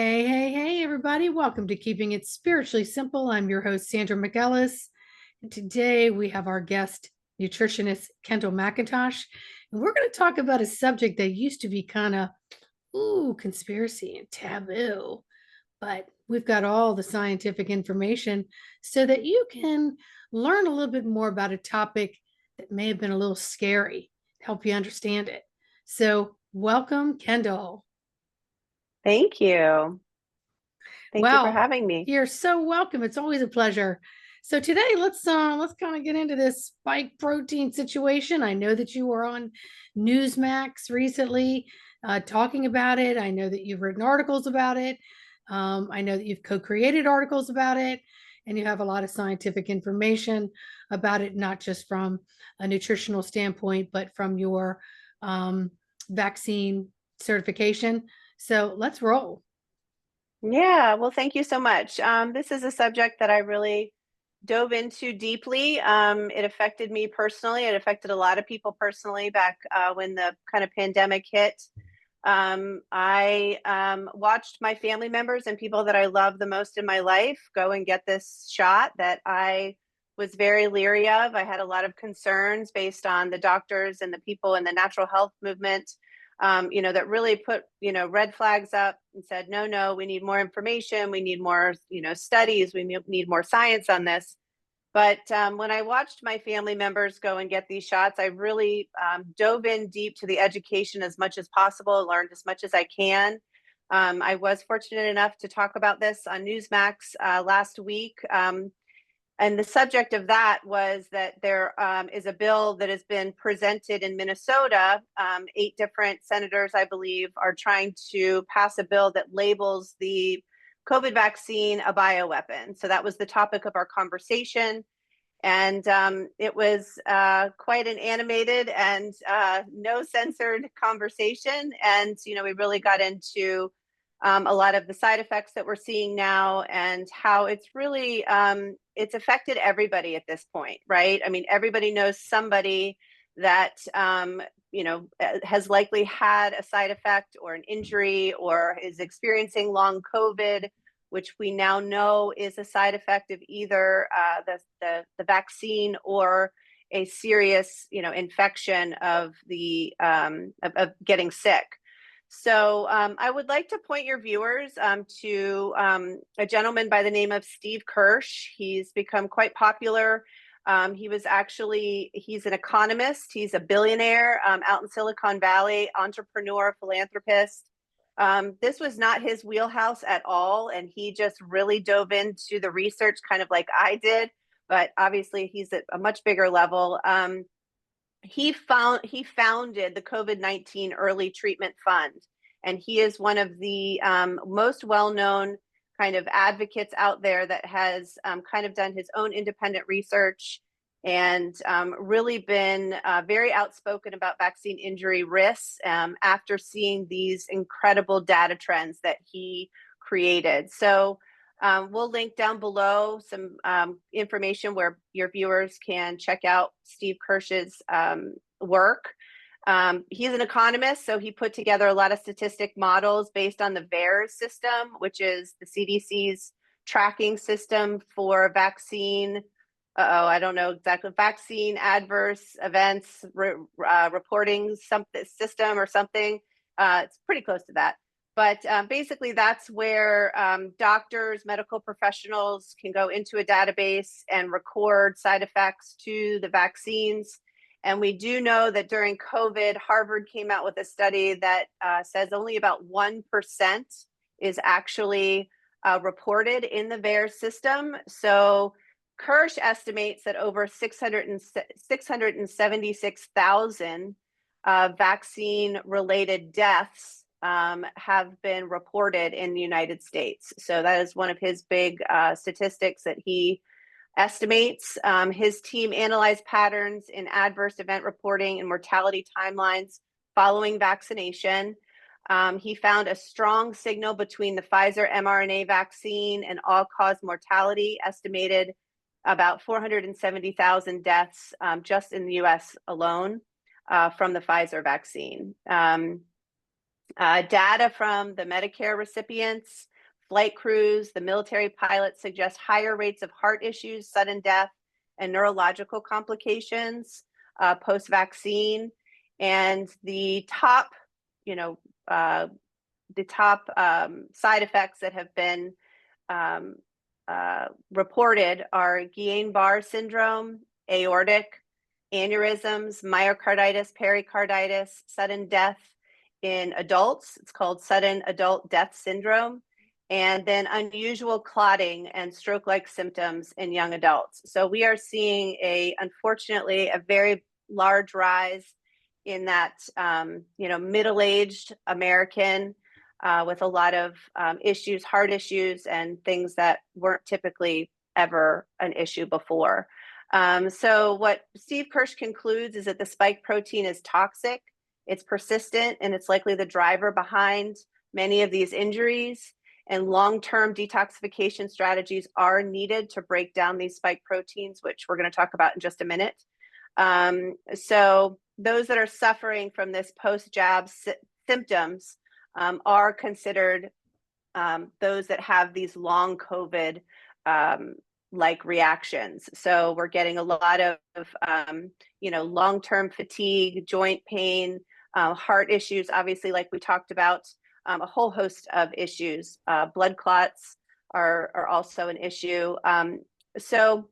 Hey, hey, hey, everybody. Welcome to Keeping It Spiritually Simple. I'm your host, Sandra McEllis. And today we have our guest, nutritionist Kendall Mackintosh. And we're going to talk about a subject that used to be kind of, conspiracy and taboo. But we've got all the scientific information so that you can learn a little bit more about a topic that may have been a little scary, help you understand it. So, welcome, Kendall. Thank you. Thank you for Well, having me. you're so welcome. It's always a pleasure. So today let's kind of get into this spike protein situation. I know that you were on Newsmax recently talking about it. I know that you've written articles about it. I know that you've co-created articles about it, and you have a lot of scientific information about it, not just from a nutritional standpoint, but from your vaccine certification. So let's roll. Yeah, well, thank you so much. This is a subject that I really dove into deeply. It affected me personally. It affected a lot of people personally back when the kind of pandemic hit. I watched my family members and people that I love the most in my life go and get this shot that I was very leery of. I had a lot of concerns based on the doctors and the people in the natural health movement, that really put, red flags up and said, no, no, we need more information. We need more, studies. We need more science on this. But when I watched my family members go and get these shots, I really dove in deep to the education as much as possible, learned as much as I can. I was fortunate enough to talk about this on Newsmax last week. And the subject of that was that there is a bill that has been presented in Minnesota. 8 different senators, I believe, are trying to pass a bill that labels the COVID vaccine a bioweapon. So that was the topic of our conversation. And it was quite an animated and no censored conversation. And, we really got into a lot of the side effects that we're seeing now and how it's really, it's affected everybody at this point, right? I mean, everybody knows somebody that, has likely had a side effect or an injury or is experiencing long COVID, which we now know is a side effect of either the vaccine or a serious, infection of the of getting sick. So I would like to point your viewers to a gentleman by the name of Steve Kirsch. He's become quite popular. He's an economist. He's a billionaire out in Silicon Valley, entrepreneur, philanthropist. This was not his wheelhouse at all. And he just really dove into the research kind of like I did, but obviously he's at a much bigger level. He founded the COVID-19 Early Treatment Fund, and he is one of the most well-known kind of advocates out there that has kind of done his own independent research and really been very outspoken about vaccine injury risks after seeing these incredible data trends that he created. So we'll link down below some information where your viewers can check out Steve Kirsch's work. He's an economist, so he put together a lot of statistic models based on the VAERS system, which is the CDC's tracking system for vaccine. I don't know exactly. Vaccine adverse events reporting system or something. It's pretty close to that. But basically, that's where doctors, medical professionals can go into a database and record side effects to the vaccines. And we do know that during COVID, Harvard came out with a study that says only about 1% is actually reported in the VAERS system. So Kirsch estimates that over 676,000 vaccine-related deaths have been reported in the United States. So that is one of his big statistics that he estimates. His team analyzed patterns in adverse event reporting and mortality timelines following vaccination. He found a strong signal between the Pfizer mRNA vaccine and all-cause mortality, estimated about 470,000 deaths just in the US alone from the Pfizer vaccine. Data from the Medicare recipients, flight crews, the military pilots suggest higher rates of heart issues, sudden death, and neurological complications post-vaccine. And the top, side effects that have been um, reported are Guillain-Barré syndrome, aortic, aneurysms, myocarditis, pericarditis, sudden death in adults. It's called sudden adult death syndrome. And then unusual clotting and stroke-like symptoms in young adults. So we are seeing unfortunately, a very large rise in that, middle-aged American with a lot of issues, heart issues, and things that weren't typically ever an issue before. So what Steve Kirsch concludes is that the spike protein is toxic, it's persistent, and it's likely the driver behind many of these injuries. And long-term detoxification strategies are needed to break down these spike proteins, which we're going to talk about in just a minute. So those that are suffering from this post-jab symptoms are considered those that have these long COVID like reactions. So we're getting a lot of long-term fatigue, joint pain, heart issues, obviously, like we talked about, a whole host of issues. Blood clots are also an issue. So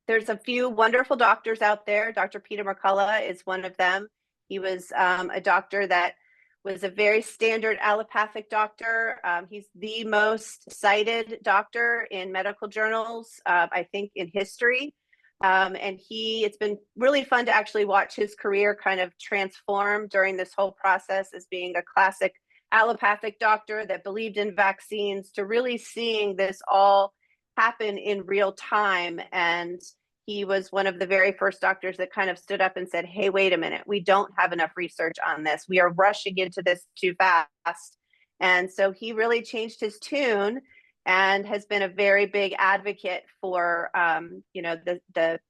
there's a few wonderful doctors out there. Dr. Peter McCullough is one of them. He was a doctor that was a very standard allopathic doctor. He's the most cited doctor in medical journals, I think, in history. And it's been really fun to actually watch his career kind of transform during this whole process as being a classic allopathic doctor that believed in vaccines to really seeing this all happen in real time. And he was one of the very first doctors that kind of stood up and said, hey, wait a minute, we don't have enough research on this. We are rushing into this too fast. And so he really changed his tune and has been a very big advocate for, the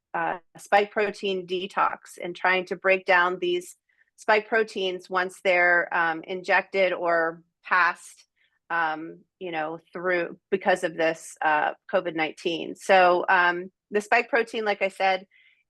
spike protein detox and trying to break down these spike proteins once they're injected or passed, through because of this COVID-19. So the spike protein, like I said,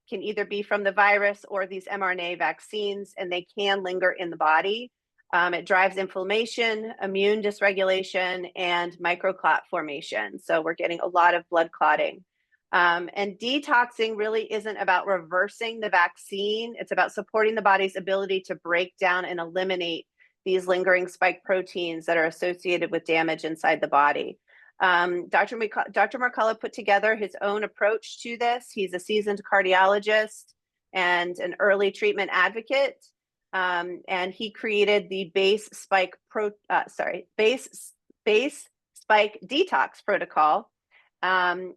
can either be from the virus or these mRNA vaccines, and they can linger in the body. It drives inflammation, immune dysregulation, and microclot formation. So we're getting a lot of blood clotting. And detoxing really isn't about reversing the vaccine. It's about supporting the body's ability to break down and eliminate these lingering spike proteins that are associated with damage inside the body. Dr. McCullough put together his own approach to this. He's a seasoned cardiologist and an early treatment advocate. And he created the base spike detox protocol. He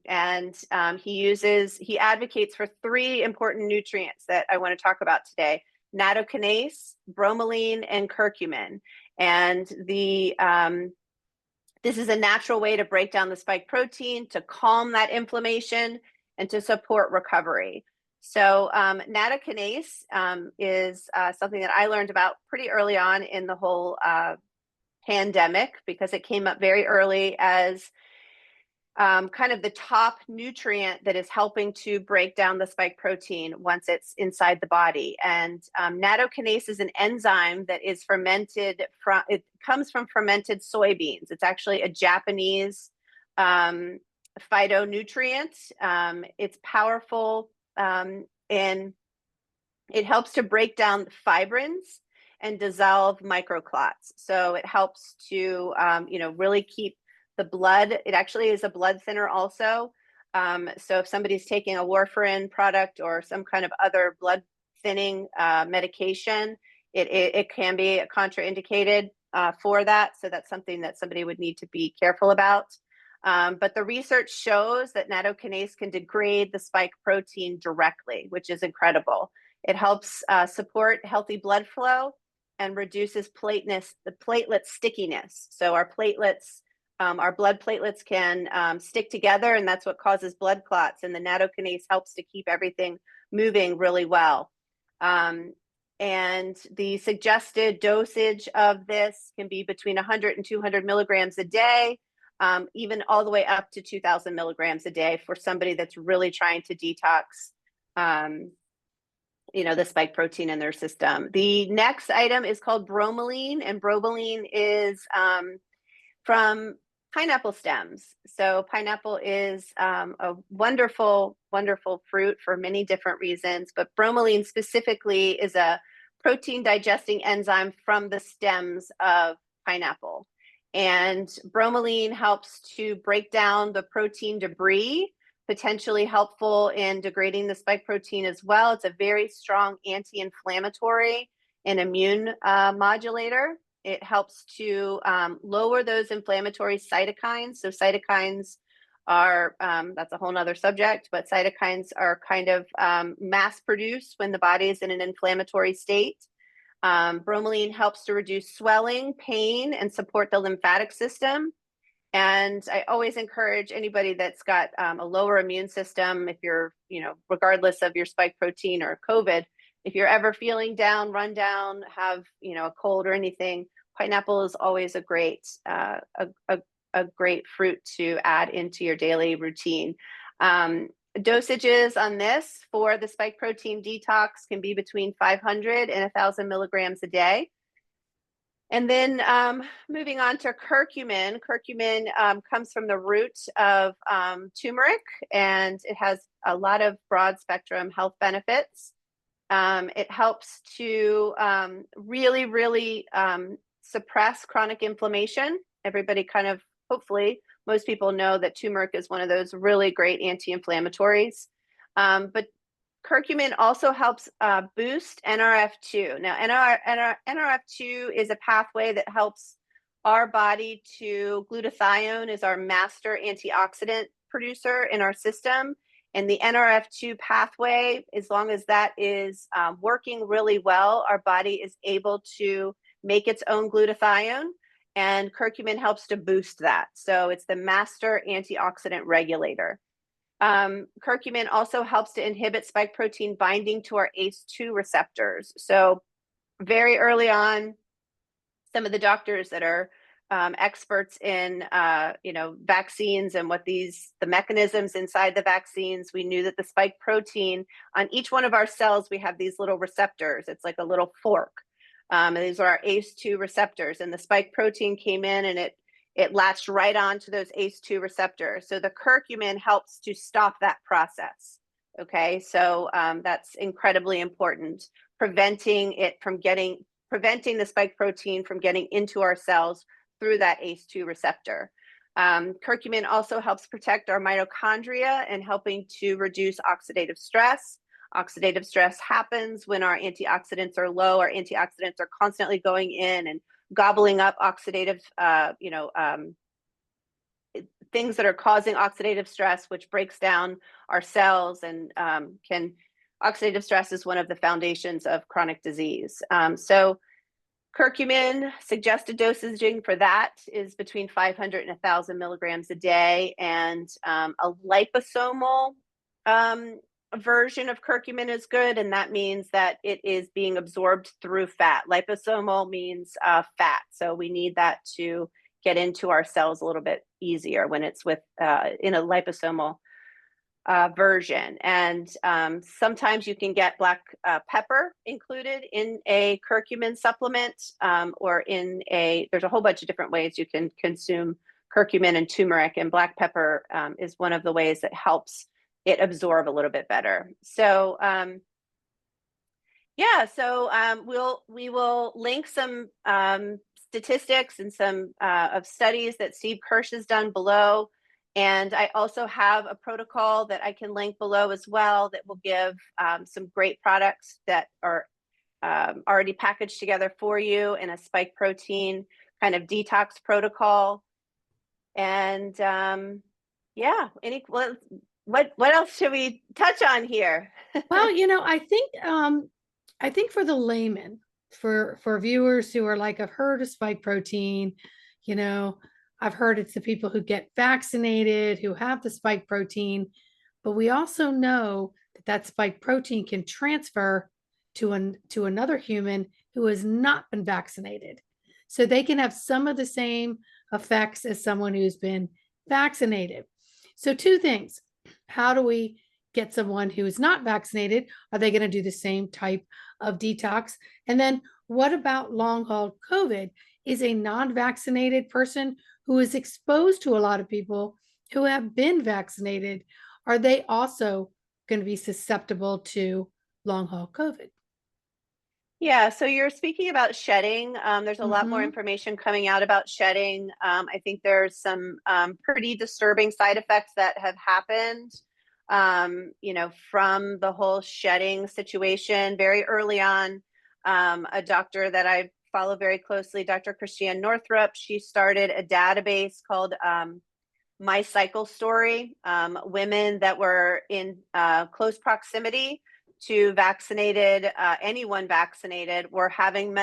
advocates for 3 important nutrients that I want to talk about today: nattokinase, bromelain, and curcumin. And this is a natural way to break down the spike protein, to calm that inflammation, and to support recovery. So nattokinase is something that I learned about pretty early on in the whole pandemic, because it came up very early as kind of the top nutrient that is helping to break down the spike protein once it's inside the body. And nattokinase is an enzyme that is it comes from fermented soybeans. It's actually a Japanese phytonutrient. It's powerful and it helps to break down fibrins and dissolve microclots. So it helps to, really keep the blood. It actually is a blood thinner also. So if somebody's taking a warfarin product or some kind of other blood thinning medication, it can be contraindicated for that. So that's something that somebody would need to be careful about. But the research shows that nattokinase can degrade the spike protein directly, which is incredible. It helps support healthy blood flow and reduces the platelet stickiness. So our blood platelets can stick together, and that's what causes blood clots. And the nattokinase helps to keep everything moving really well. And the suggested dosage of this can be between 100 and 200 milligrams a day, even all the way up to 2,000 milligrams a day for somebody that's really trying to detox, the spike protein in their system. The next item is called bromelain, and bromelain is from pineapple stems. So pineapple is a wonderful, wonderful fruit for many different reasons, but bromelain specifically is a protein digesting enzyme from the stems of pineapple. And bromelain helps to break down the protein debris, potentially helpful in degrading the spike protein as well. It's a very strong anti-inflammatory and immune modulator. It helps to lower those inflammatory cytokines. So cytokines are, that's a whole nother subject, but cytokines are kind of mass produced when the body is in an inflammatory state. Bromelain helps to reduce swelling, pain, and support the lymphatic system. And I always encourage anybody that's got a lower immune system, if you're, regardless of your spike protein or COVID, if you're ever feeling down, run down, have, a cold or anything, pineapple is always a great fruit to add into your daily routine. Dosages on this for the spike protein detox can be between 500 and 1,000 milligrams a day. And then moving on to curcumin. Curcumin comes from the root of turmeric, and it has a lot of broad spectrum health benefits. It helps to really, really suppress chronic inflammation. Everybody kind of, hopefully, most people know that turmeric is one of those really great anti-inflammatories. But curcumin also helps boost NRF2. Now, NRF2 is a pathway that helps our body to, glutathione is our master antioxidant producer in our system. And the NRF2 pathway, as long as that is working really well, our body is able to make its own glutathione, and curcumin helps to boost that. So it's the master antioxidant regulator. Curcumin also helps to inhibit spike protein binding to our ACE2 receptors. So very early on, some of the doctors that are experts in vaccines and what the mechanisms inside the vaccines, we knew that the spike protein on each one of our cells, we have these little receptors. It's like a little fork. And these are our ACE2 receptors, and the spike protein came in and it latched right onto those ACE2 receptors. So the curcumin helps to stop that process. Okay, so that's incredibly important, preventing the spike protein from getting into our cells through that ACE2 receptor. Curcumin also helps protect our mitochondria and helping to reduce oxidative stress. Oxidative stress happens when our antioxidants are low. Our antioxidants are constantly going in and gobbling up oxidative, things that are causing oxidative stress, which breaks down our cells and oxidative stress is one of the foundations of chronic disease. So curcumin, suggested dosaging for that is between 500 and 1,000 milligrams a day, and a liposomal version of curcumin is good, and that means that it is being absorbed through fat. Liposomal means fat, so we need that to get into our cells a little bit easier when it's with in a liposomal version. And sometimes you can get black pepper included in a curcumin supplement, or there's a whole bunch of different ways you can consume curcumin and turmeric, and black pepper is one of the ways that helps it absorb a little bit better. So we will link some statistics and some of studies that Steve Kirsch has done below. And I also have a protocol that I can link below as well that will give some great products that are already packaged together for you in a spike protein kind of detox protocol. And what else should we touch on here? Well, I think for the layman, for viewers who are like, I've heard of spike protein, I've heard it's the people who get vaccinated who have the spike protein, but we also know that spike protein can transfer to another human who has not been vaccinated. So they can have some of the same effects as someone who's been vaccinated. So two things. How do we get someone who is not vaccinated? Are they going to do the same type of detox? And then what about long haul COVID? Is a non-vaccinated person who is exposed to a lot of people who have been vaccinated, are they also going to be susceptible to long haul COVID? Yeah, so you're speaking about shedding. There's a lot more Mm-hmm. information coming out about shedding. I think there's some pretty disturbing side effects that have happened, from the whole shedding situation very early on. A doctor that I follow very closely, Dr. Christiane Northrup, she started a database called My Cycle Story. Women that were in close proximity to vaccinated, anyone vaccinated, were having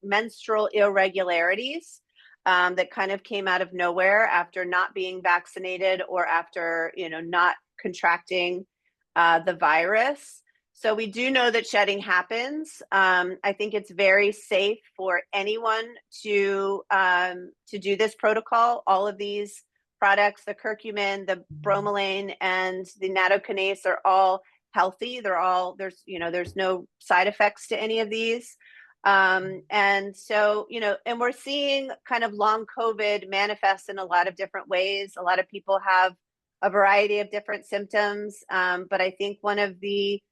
menstrual irregularities that kind of came out of nowhere after not being vaccinated or after not contracting the virus. So we do know that shedding happens. I think it's very safe for anyone to do this protocol. All of these products, the curcumin, the bromelain, and the nattokinase, are all healthy. There's no side effects to any of these. And so, and we're seeing kind of long COVID manifest in a lot of different ways. A lot of people have a variety of different symptoms. But I think one of the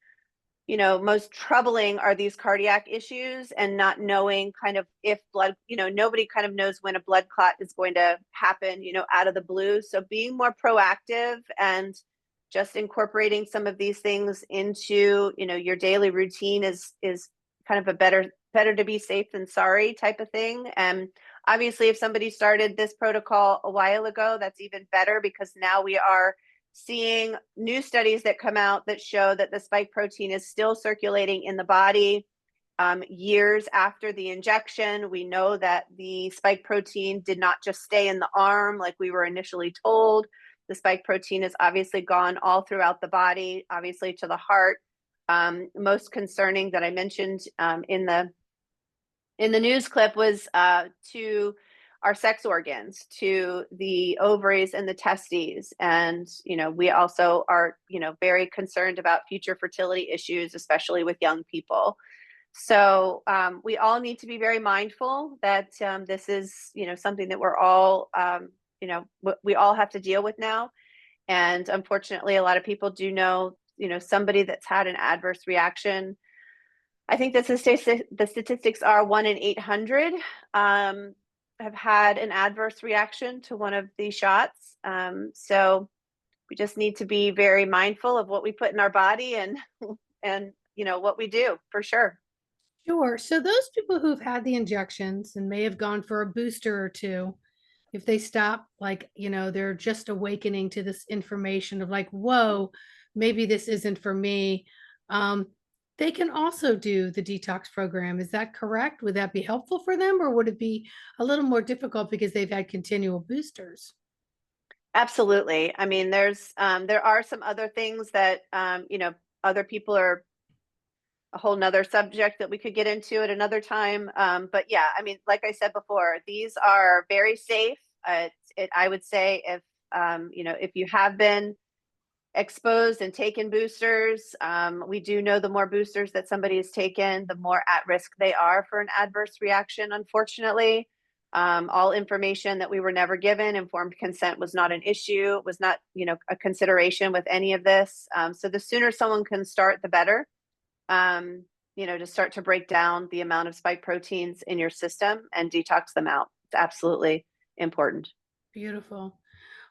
most troubling are these cardiac issues and not knowing kind of if blood, nobody kind of knows when a blood clot is going to happen, out of the blue. So being more proactive and just incorporating some of these things into, your daily routine is kind of a better to be safe than sorry type of thing. And obviously if somebody started this protocol a while ago, that's even better, because now we are seeing new studies that come out that show that the spike protein is still circulating in the body years after the injection. We know that the spike protein did not just stay in the arm like we were initially told. The spike protein has obviously gone all throughout the body, obviously to the heart. Most concerning that I mentioned in the news clip was to our sex organs, to the ovaries and the testes. And, we also are, very concerned about future fertility issues, especially with young people. So we all need to be very mindful that this is, something that we're all, we all have to deal with now. And unfortunately, a lot of people do know, somebody that's had an adverse reaction. I think the statistics are 1 in 800 have had an adverse reaction to one of these shots. So we just need to be very mindful of what we put in our body and and what we do, for sure. Sure. So those people who've had the injections and may have gone for a booster or two, if they stop, like, they're just awakening to this information of like, whoa, maybe this isn't for me. Um, they can also do the detox program. Is that correct? Would that be helpful for them, or would it be a little more difficult because they've had continual boosters? Absolutely. I mean, there are some other things that other people are a whole nother subject that we could get into at another time. But yeah, I mean, like I said before, these are very safe. I would say if you have been exposed and taken boosters, we do know the more boosters that somebody has taken, the more at risk they are for an adverse reaction, unfortunately. All information that we were never given, informed consent was not an issue, was not, a consideration with any of this. So the sooner someone can start, the better. To start to break down the amount of spike proteins in your system and detox them out. It's absolutely important. Beautiful.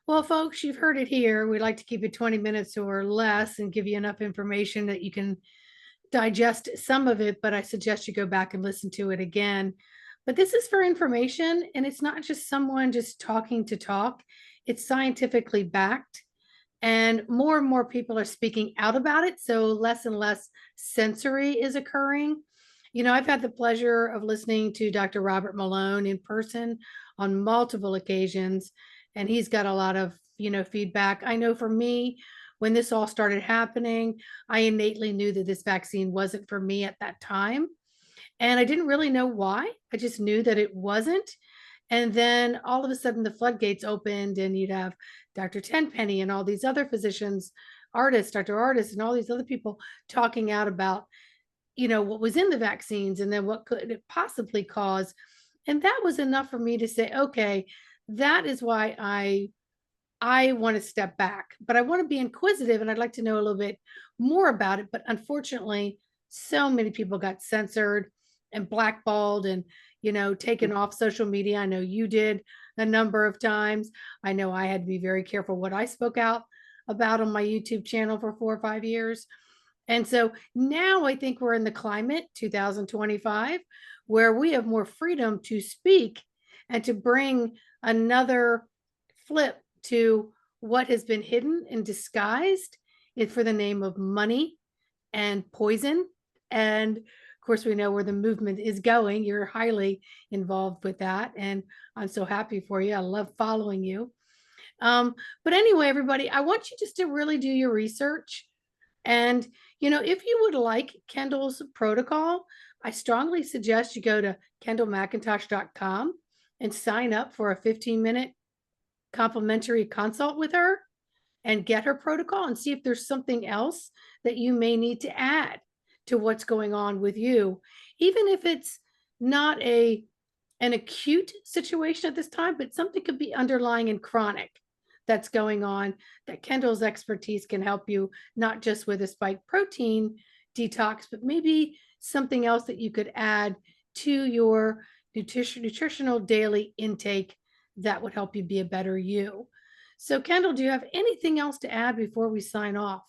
Well, folks, you've heard it here. We like to keep it 20 minutes or less and give you enough information that you can digest some of it, but I suggest you go back and listen to it again. But this is for information, and it's not just someone just talking to talk, it's scientifically backed. And more people are speaking out about it. So less and less sensory is occurring. I've had the pleasure of listening to Dr. Robert Malone in person on multiple occasions, and he's got a lot of, feedback. I know for me, when this all started happening, I innately knew that this vaccine wasn't for me at that time. And I didn't really know why. I just knew that it wasn't. And then all of a sudden the floodgates opened, and you'd have Dr. Tenpenny and all these other physicians, artists, Dr. Artists, and all these other people talking out about, what was in the vaccines and then what could it possibly cause. And that was enough for me to say, okay, that is why I want to step back, but I want to be inquisitive and I'd like to know a little bit more about it. But unfortunately, so many people got censored and blackballed and, taken off social media. I know you did a number of times. I know I had to be very careful what I spoke out about on my YouTube channel for 4 or 5 years. And so now I think we're in the climate 2025 where we have more freedom to speak and to bring another flip to what has been hidden and disguised for the name of money and poison. And of course, we know where the movement is going. You're highly involved with that. And I'm so happy for you. I love following you. But anyway, everybody, I want you just to really do your research. And, if you would like Kendall's protocol, I strongly suggest you go to kendallmackintosh.com and sign up for a 15-minute complimentary consult with her and get her protocol and see if there's something else that you may need to add to what's going on with you, even if it's not an acute situation at this time, but something could be underlying and chronic that's going on, that Kendall's expertise can help you, not just with a spike protein detox, but maybe something else that you could add to your nutritional daily intake that would help you be a better you. So, Kendall, do you have anything else to add before we sign off?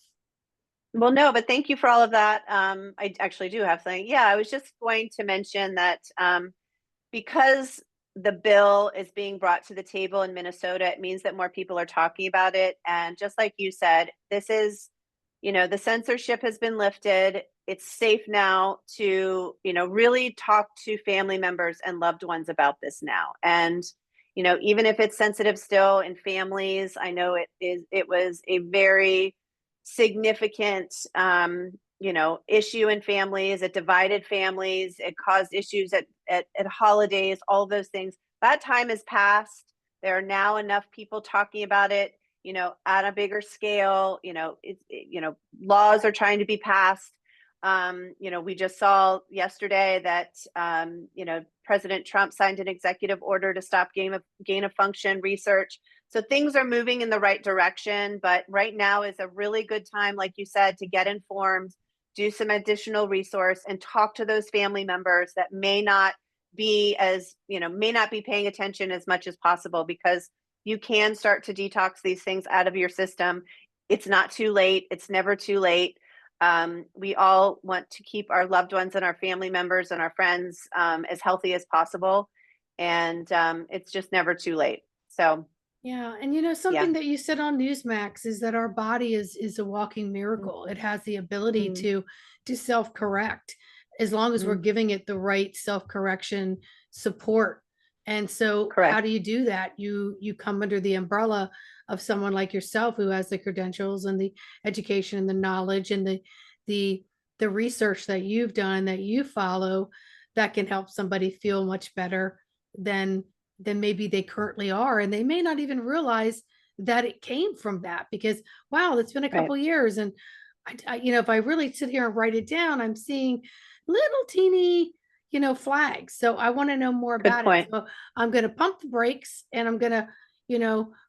Well, no, but thank you for all of that. I actually do have something. Yeah, I was just going to mention that because the bill is being brought to the table in Minnesota, it means that more people are talking about it. And just like you said, this is, the censorship has been lifted. It's safe now to, really talk to family members and loved ones about this now. And, even if it's sensitive still in families, I know it was a very significant, issue in families. It divided families. It caused issues at holidays, all those things. That time has passed. There are now enough people talking about it, at a bigger scale. Laws are trying to be passed. We just saw yesterday that, President Trump signed an executive order to stop gain of function research. So things are moving in the right direction, but right now is a really good time, like you said, to get informed, do some additional resource, and talk to those family members that may not be paying attention as much as possible, because you can start to detox these things out of your system. It's not too late. It's never too late. We all want to keep our loved ones and our family members and our friends as healthy as possible. And it's just never too late. So yeah. And something that you said on Newsmax is that our body is a walking miracle. It has the ability to self-correct as long as we're giving it the right self-correction support. And so how do you do that? You come under the umbrella of someone like yourself who has the credentials and the education and the knowledge and the research that you've done, that you follow, that can help somebody feel much better than maybe they currently are. And they may not even realize that it came from that, because, wow, it's been a couple years. And I, if I really sit here and write it down, I'm seeing little teeny, flags. So I want to know more about it. So I'm going to pump the brakes and I'm going to,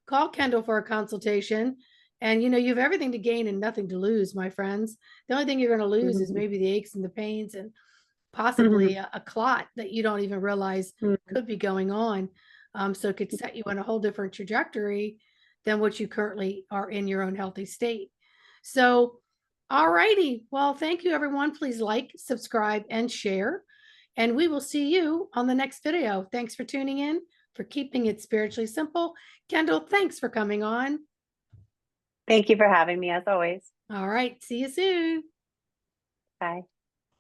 call Kendall for a consultation. And, you have everything to gain and nothing to lose, my friends. The only thing you're going to lose is maybe the aches and the pains and possibly a clot that you don't even realize could be going on. So it could set you on a whole different trajectory than what you currently are in your own healthy state. So, all righty. Well, thank you, everyone. Please like, subscribe, and share. And we will see you on the next video. Thanks for tuning in, for keeping it spiritually simple. Kendall, thanks for coming on. Thank you for having me, as always. All right. See you soon. Bye.